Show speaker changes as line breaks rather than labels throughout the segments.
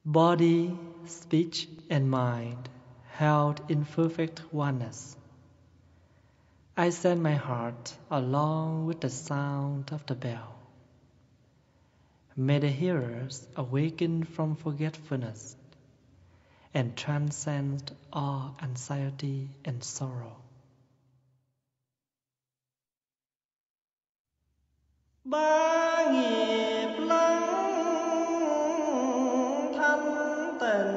body, speech, and mind held in perfect oneness. I send my heart along with the sound of the bell. May the hearers awaken from forgetfulness and transcend all anxiety and sorrow.
Ba nghiệp lắng thanh tịnh,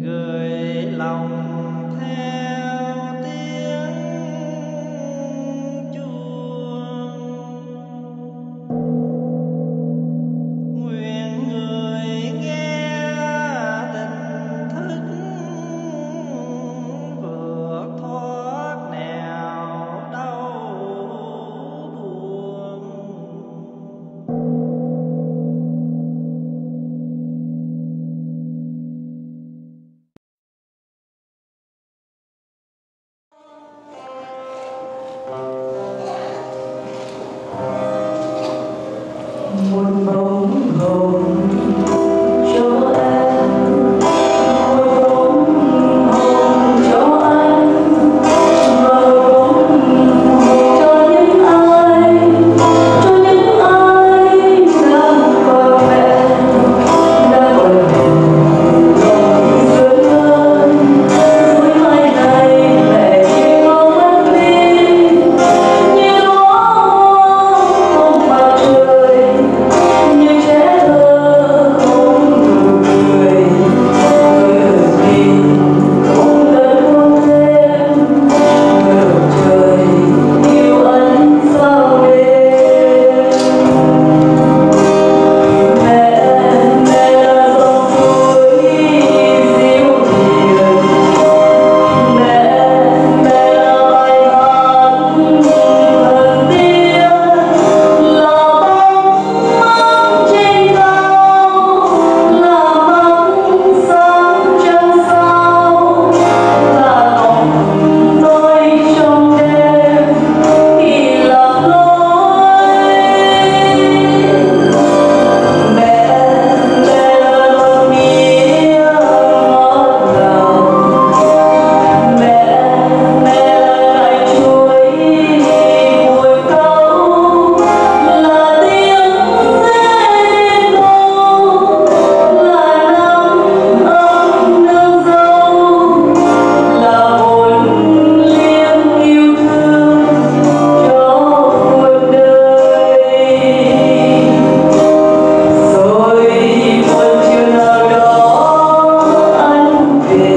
gửi lòng theo tiếng chuông. Nguyện người nghe tỉnh thức vượt thoát nẻo đau buồn.
Một bông hồng cho em, một bông hồng cho anh, một bông hồng cho những ai đang có mẹ, đang ở lòng sưởi ơn. Cuối mai này mẹ chỉ mong em đi như đóa không mặt trời, như trẻ thơ không nụ cười, người nhìn không đơn không thêm, người trời yêu anh sao đêm. Mẹ là dòng suối dịu hiền, mẹ là bài hát thần tiên, là bóng mát trên cao, là bóng sáng trăng sao, là bóng tôi trong đêm khi lạc lối. Mẹ là lòng nghĩa ngọt ngào, mẹ là cài chuối mùi câu, là tiếng rê câu, là nắng ấm nương dâu, là hồn liêng yêu thương cho cuộc đời. Rồi một chiều nào đó anh về,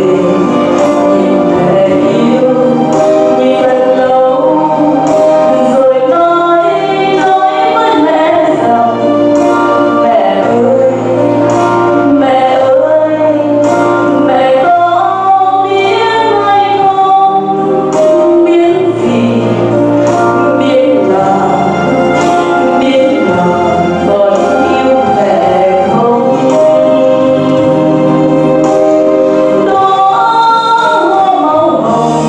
nhìn mẹ yêu nhìn thật lâu, rồi nói với mẹ rằng mẹ ơi, mẹ ơi, mẹ có biết hay không, biết gì, biết làm còn yêu mẹ không. Đó màu hồng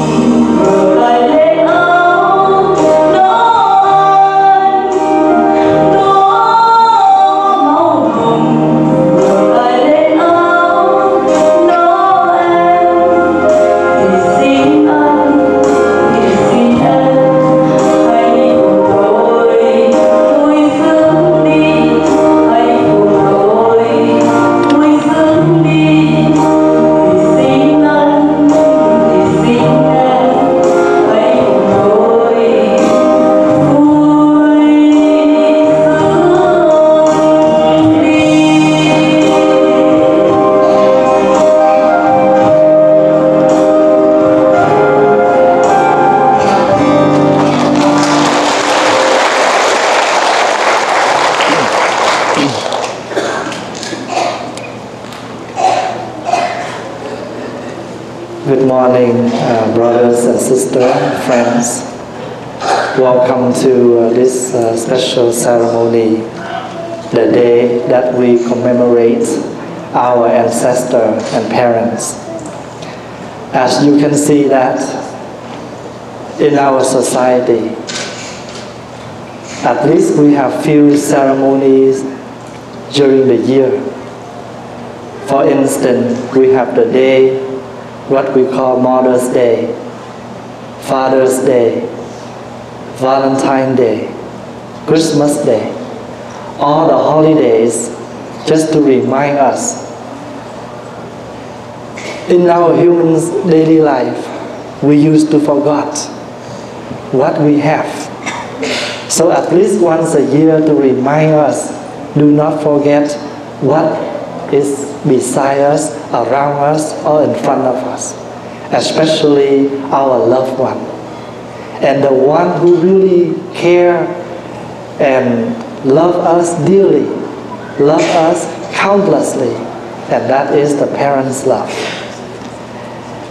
vừa lại lên áo, đó anh, đó màu hồng vừa lại lên áo, đó em. Thì xin anh, thì xin em, hãy cùng tôi vui sướng đi, hãy cùng tôi vui sướng đi. Thì xin anh, thì xin em, hãy cùng tôi vui sướng đi.
Good morning, brothers and sisters, friends. Welcome to this special ceremony, the day that we commemorate our ancestors and parents. As you can see that in our society,
At least we have few ceremonies during the year. For instance, we have the day, what we call Mother's Day, Father's Day, Valentine's Day, Christmas Day, all the holidays just to remind us. In our human's daily life, we used to forget what we have. So at least once a year to remind us, do not forget what is beside us, around us, or in front of us, especially our loved one. And the one who really care and love us dearly, love us countlessly, and that is the parents' love.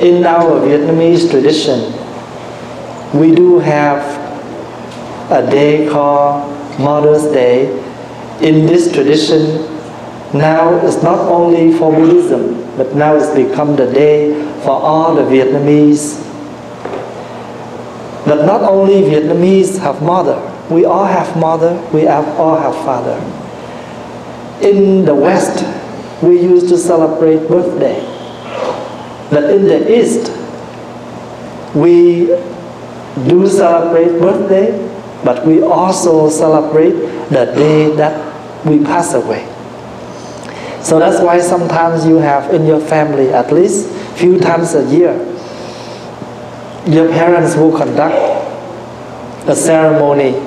In our Vietnamese tradition, we do have a day called Mother's Day. In this tradition, now it's not only for Buddhism, but now it's become the day for all the Vietnamese. But not only Vietnamese have mother, we all have mother, all have father. In the West, we used to celebrate birthday. But in the East, we do celebrate birthday, but we also celebrate the day that we pass away. So that's why sometimes you have in your family, at least few times a year, your parents will conduct a ceremony.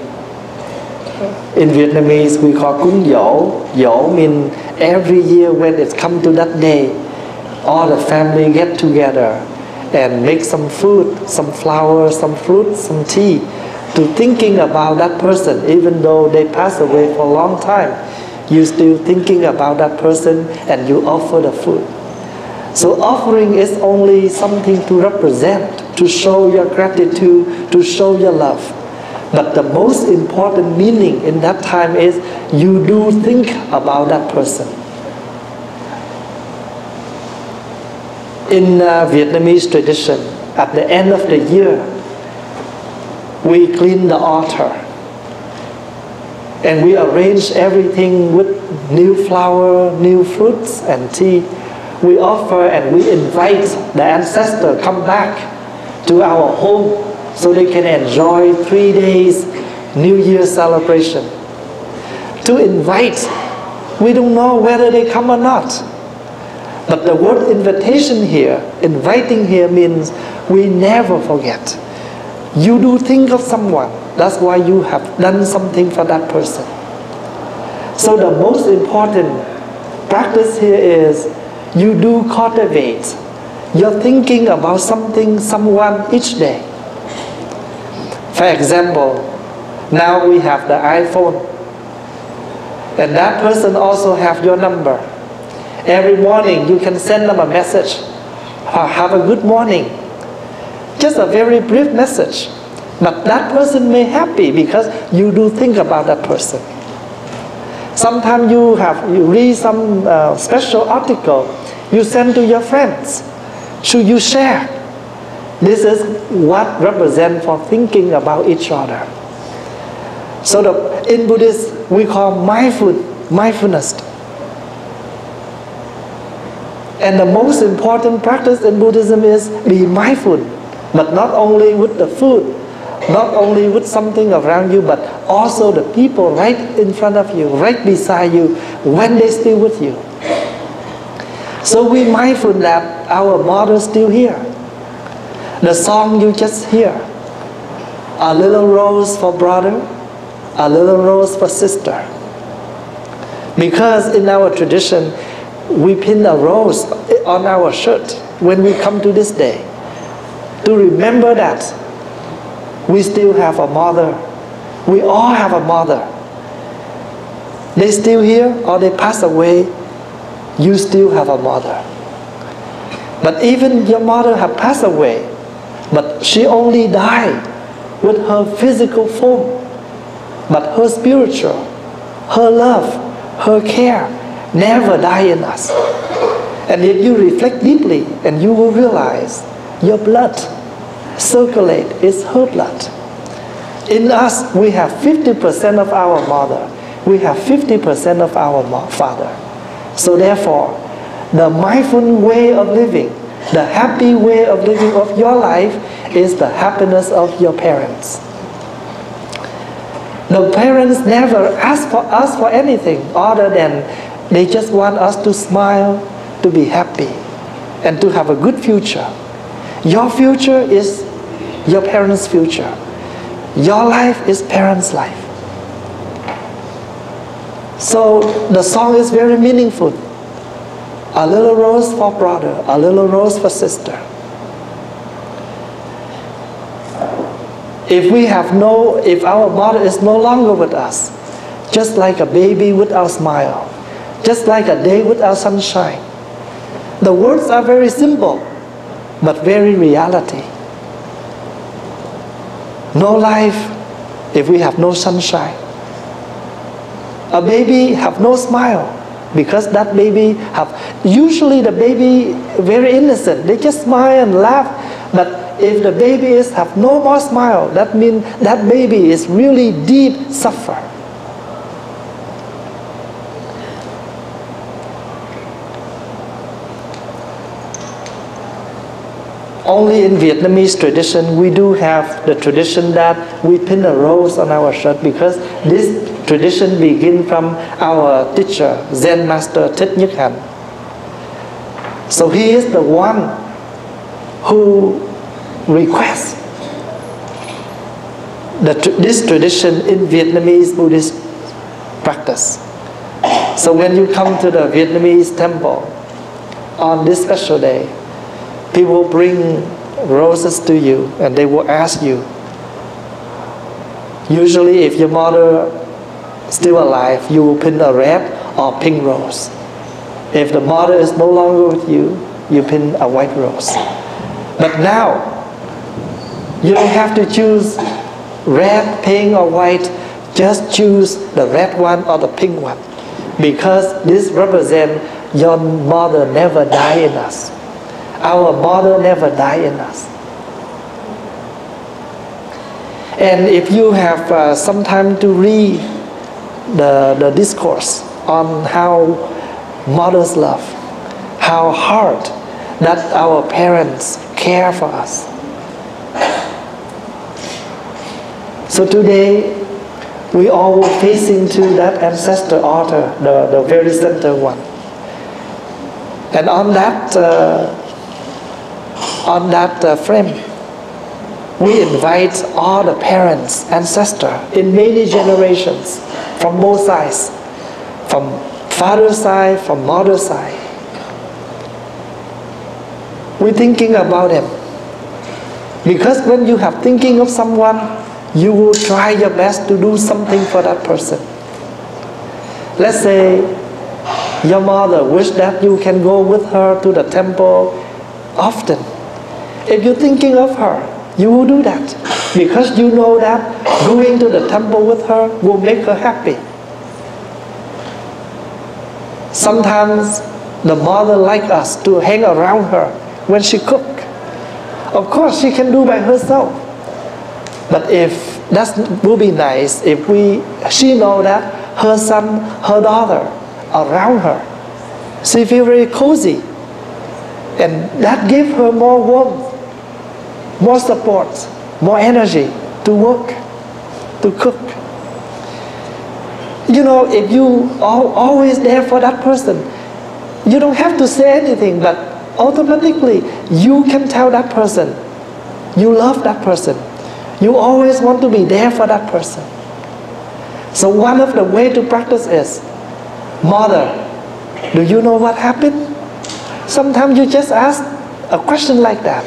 In Vietnamese we call cúng dỗ. Dỗ means every year when it's come to that day, all the family get together and make some food, some flowers, some fruit, some tea, to thinking about that person. Even though they pass away for a long time, you still thinking about that person and you offer the food. So offering is only something to represent, to show your gratitude, to show your love. But the most important meaning in that time is you do think about that person. In Vietnamese tradition, at the end of the year, we clean the altar. And we arrange everything with new flower, new fruits and tea. We offer and we invite the ancestor come back to our home so they can enjoy 3 days New Year celebration. To invite, we don't know whether they come or not. But the word invitation here, inviting here means we never forget. You do think of someone. That's why you have done something for that person. So the most important practice here is you do cultivate. You're thinking about something, someone each day. For example, now we have the iPhone. And that person also have your number. Every morning you can send them a message. Have a good morning. Just a very brief message. But that person may happy because you do think about that person. Sometimes you read some special article, you send to your friends. Should you share? This is what represents for thinking about each other. So in Buddhism we call mindfulness. And the most important practice in Buddhism is be mindful. But not only with the food, not only with something around you, but also the people right in front of you, right beside you, when they're still with you. So we mindful that our mother's still here. The song you just hear, a little rose for brother, a little rose for sister. Because in our tradition, we pin a rose on our shirt when we come to this day, to remember that we still have a mother. We all have a mother. They still here or they pass away, you still have a mother. But even your mother have passed away, but she only died with her physical form. But her spiritual, her love, her care never die in us. And if you reflect deeply, and you will realize your blood circulate is her blood. in us, we have 50% of our mother. We have 50% of our father. So therefore, the mindful way of living, the happy way of living of your life is the happiness of your parents. The parents never ask for us for anything other than they just want us to smile, to be happy, and to have a good future. Your future is your parents' future. Your life is parents' life. So the song is very meaningful. A little rose for brother, a little rose for sister. If our mother is no longer with us, just like a baby without smile, just like a day without sunshine. The words are very simple, but very reality. No life if we have no sunshine. A baby have no smile because that baby usually the baby very innocent. They just smile and laugh. But if the baby have no more smile, that means that baby is really deep suffer. Only in Vietnamese tradition we do have the tradition that we pin a rose on our shirt, because this tradition begins from our teacher, Zen master Thích. So he is the one who requests this tradition in Vietnamese Buddhist practice. So when you come to the Vietnamese temple on this special day, people bring roses to you and they will ask you. Usually if your mother is still alive, you will pin a red or pink rose. If the mother is no longer with you, you pin a white rose. But now, you don't have to choose red, pink or white. Just choose the red one or the pink one. Because this represents your mother never died in us. Our mother never died in us. And if you have some time to read the discourse on how mothers love, how hard that our parents care for us. So today, we all facing to that ancestor altar, the very center one. And on that frame, we invite all the parents, ancestors in many generations, from both sides, from father's side, from mother's side. We're thinking about them. Because when you have thinking of someone, you will try your best to do something for that person. Let's say your mother wishes that you can go with her to the temple often. If you're thinking of her, you will do that. Because you know that going to the temple with her will make her happy. Sometimes the mother likes us to hang around her when she cooks. Of course, she can do by herself. But if that would be nice if she know that her son, her daughter around her. She feels very cozy. And that gives her more warmth, more support, more energy to work, to cook. You know, if you are always there for that person, you don't have to say anything, but automatically you can tell that person you love that person. You always want to be there for that person. So one of the ways to practice is, Mother, do you know what happened? Sometimes you just ask a question like that.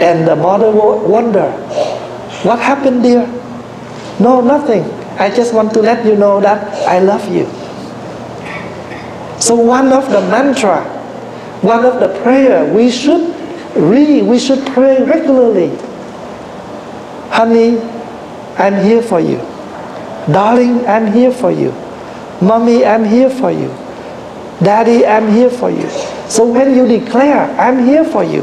And the mother will wonder, what happened, dear? No, nothing. I just want to let you know that I love you. So one of the mantra, one of the prayer we should pray regularly. Honey, I'm here for you. Darling, I'm here for you. Mommy, I'm here for you. Daddy, I'm here for you. So when you declare, I'm here for you,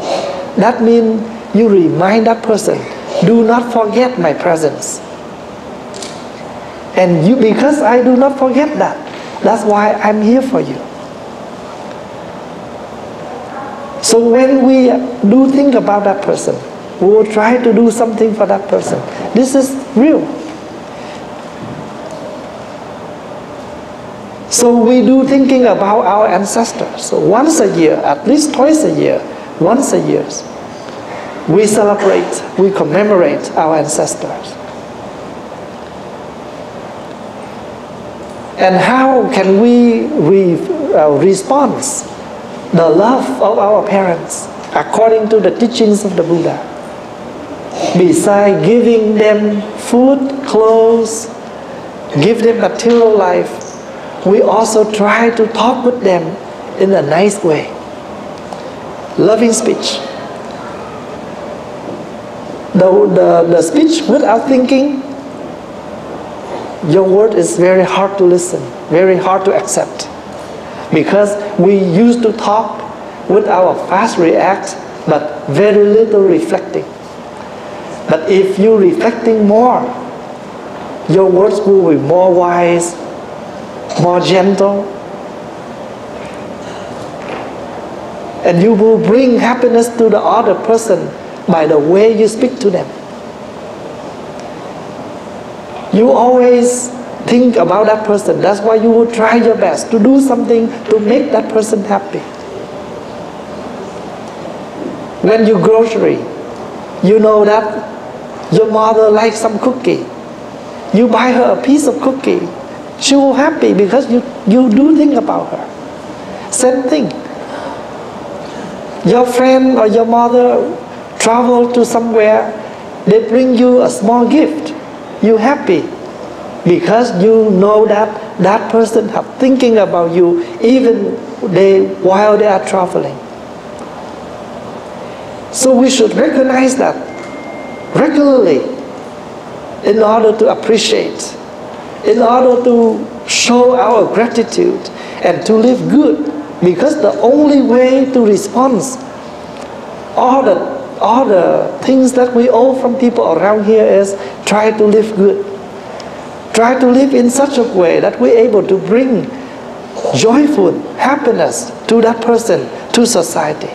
that means you remind that person do not forget my presence. And you, because I do not forget that, that's why I'm here for you. So when we do think about that person, we will try to do something for that person. This is real. So we do thinking about our ancestors. So once a year, at least twice a year, once a year, we celebrate, we commemorate our ancestors. And how can we respond the love of our parents according to the teachings of the Buddha? Besides giving them food, clothes, give them material life, we also try to talk with them in a nice way. Loving speech. The speech without thinking, your word is very hard to listen, very hard to accept. Because we used to talk with our fast react, but very little reflecting. But if you reflecting more, your words will be more wise, more gentle, and you will bring happiness to the other person by the way you speak to them. You always think about that person. That's why you will try your best to do something to make that person happy. When you grocery, you know that your mother likes some cookie. You buy her a piece of cookie. She will be happy because you do think about her. Same thing. Your friend or your mother travel to somewhere, they bring you a small gift. You happy because you know that that person have thinking about you even while they are traveling. So we should recognize that regularly in order to appreciate, in order to show our gratitude and to live good, because the only way to respond all the things that we owe from people around here is try to live good. Try to live in such a way that we're able to bring joyful happiness to that person, to society.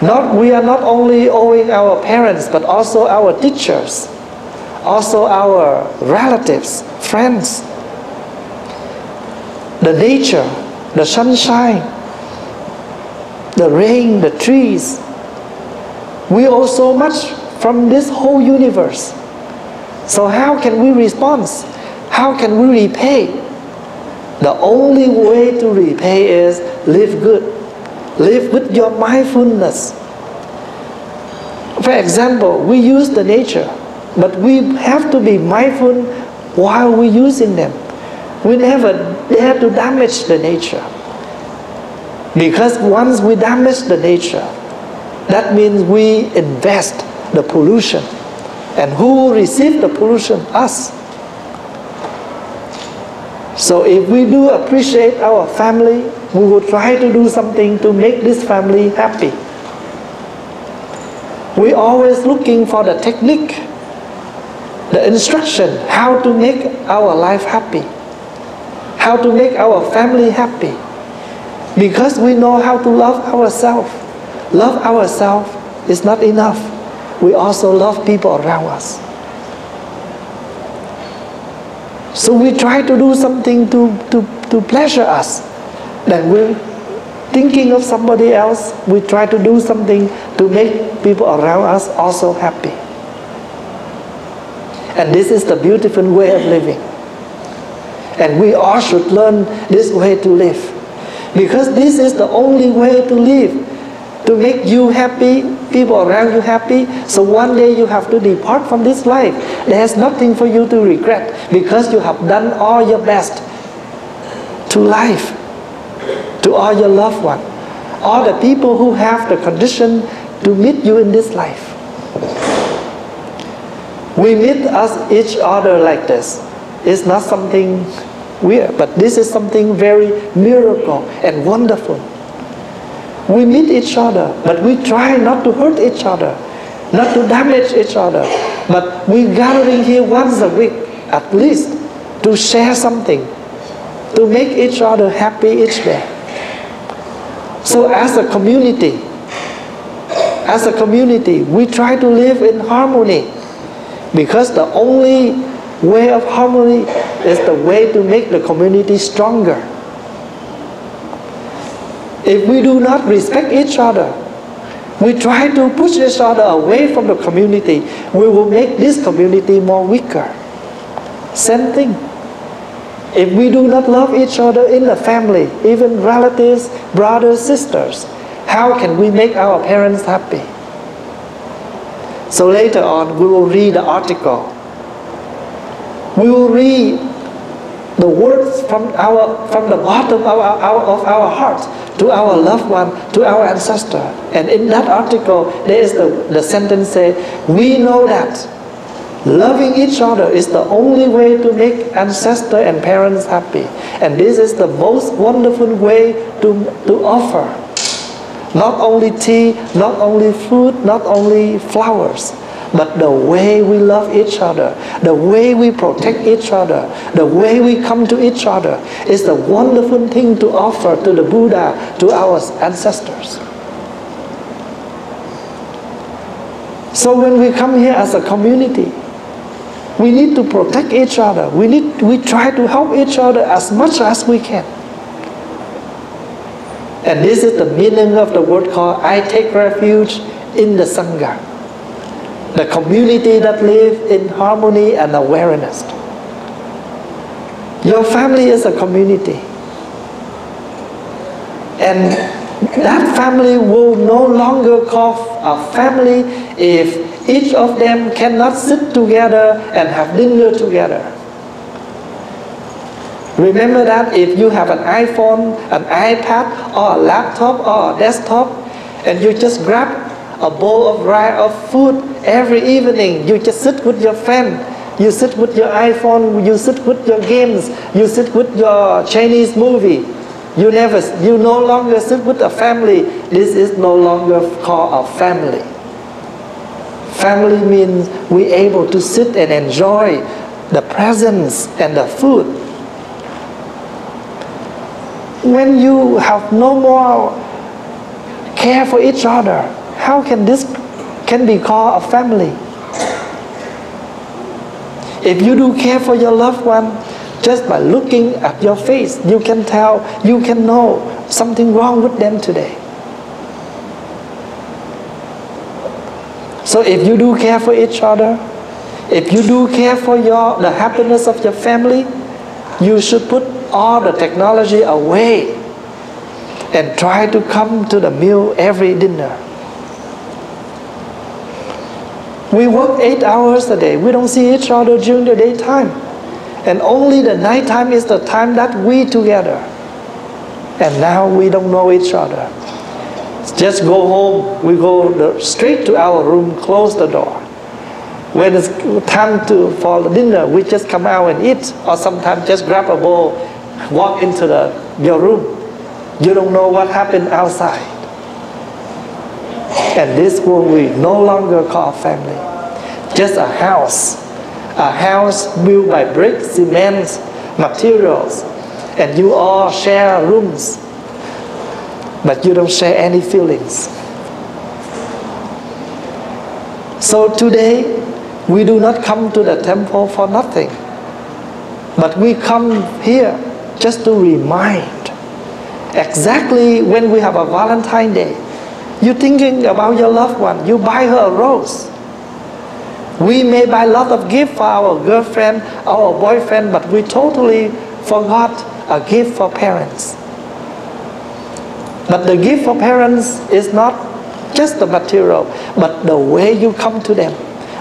We are not only owing our parents, but also our teachers, also our relatives, friends, the nature, the sunshine, the rain, the trees. We owe so much from this whole universe. So how can we respond? How can we repay? The only way to repay is live good. Live with your mindfulness. For example, we use the nature, but we have to be mindful while we're using them. We never dare to damage the nature. Because once we damage the nature, that means we invest the pollution. And who will receive the pollution? Us. So if we do appreciate our family, we will try to do something to make this family happy. We always looking for the technique, the instruction, how to make our life happy, how to make our family happy. Because we know how to love ourselves. Love ourselves is not enough. We also love people around us. So we try to do something to pleasure us. Then we're thinking of somebody else. We try to do something to make people around us also happy. And this is the beautiful way of living. And we all should learn this way to live. Because this is the only way to live. To make you happy, people around you happy. So one day you have to depart from this life. There's nothing for you to regret, because you have done all your best to life, to all your loved ones, all the people who have the condition to meet you in this life. We meet each other like this. It's not something weird, but this is something very miracle and wonderful. We meet each other, but we try not to hurt each other, not to damage each other. But we gathering here once a week, at least, to share something, to make each other happy each day. So as a community, we try to live in harmony, because the only way of harmony is the way to make the community stronger. If we do not respect each other, we try to push each other away from the community, we will make this community more weaker. Same thing. If we do not love each other in the family, even relatives, brothers, sisters, how can we make our parents happy? So later on, we will read the article. We will read the words from the bottom of our heart to our loved one, to our ancestor. And in that article, there is the sentence say, we know that loving each other is the only way to make ancestor and parents happy. And this is the most wonderful way to offer. Not only tea, not only food, not only flowers, but the way we love each other, the way we protect each other, the way we come to each other is the wonderful thing to offer to the Buddha, to our ancestors. So when we come here as a community, we need to protect each other. We try to help each other as much as we can. And this is the meaning of the word called I take refuge in the Sangha. The community that live in harmony and awareness. Your family is a community. And that family will no longer call a family if each of them cannot sit together and have dinner together. Remember that if you have an iPhone, an iPad, or a laptop, or a desktop, and you just grab a bowl of food every evening, you just sit with your friend, you sit with your iPhone, you sit with your games, you sit with your Chinese movie. You no longer sit with a family. This is no longer called a family. Family means we able to sit and enjoy the presence and the food. When you have no more care for each other, how can this be called a family? If you do care for your loved one, just by looking at your face, you can tell, you can know something wrong with them today. So if you do care for each other, if you do care for the happiness of your family, you should put all the technology away and try to come to the meal every dinner. We work 8 hours a day. We don't see each other during the daytime. And only the nighttime is the time that we together. And now we don't know each other. Just go home. We go straight to our room, close the door. When it's time for the dinner, we just come out and eat. Or sometimes just grab a bowl, walk into your room. You don't know what happened outside. And this one we no longer call family. Just a house built by bricks, cement, materials. And you all share rooms. But you don't share any feelings. So today, we do not come to the temple for nothing. But we come here just to remind. Exactly when we have a Valentine's Day, you're thinking about your loved one. You buy her a rose. We may buy a lot of gifts for our girlfriend, our boyfriend, but we totally forgot a gift for parents. But the gift for parents is not just the material, but the way you come to them,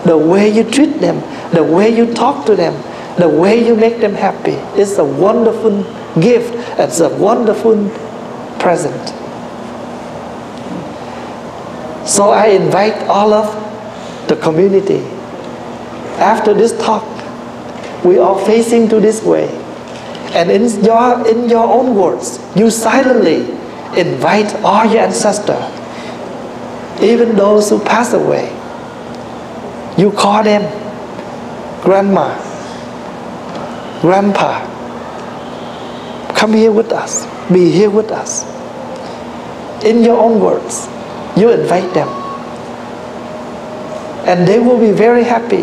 the way you treat them, the way you talk to them, the way you make them happy. It's a wonderful gift. It's a wonderful present. So I invite all of the community. After this talk, we are facing to this way. And in your own words, you silently invite all your ancestors, even those who pass away. You call them grandma, grandpa, come here with us, be here with us. In your own words, you invite them. And they will be very happy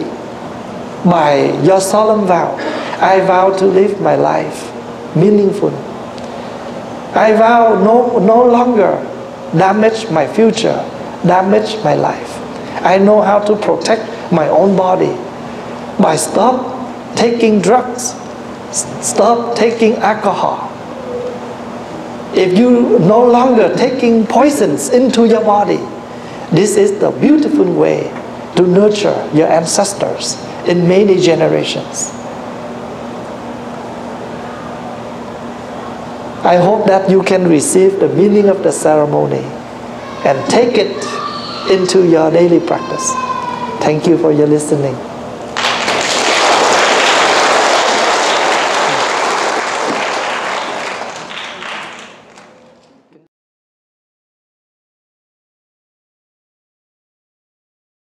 by your solemn vow. I vow to live my life meaningful. I vow no longer damage my future, damage my life. I know how to protect my own body by stop taking drugs, stop taking alcohol. If you no longer taking poisons into your body, this is the beautiful way to nurture your ancestors in many generations. I hope that you can receive the meaning of the ceremony and take it into your daily practice. Thank you for your listening.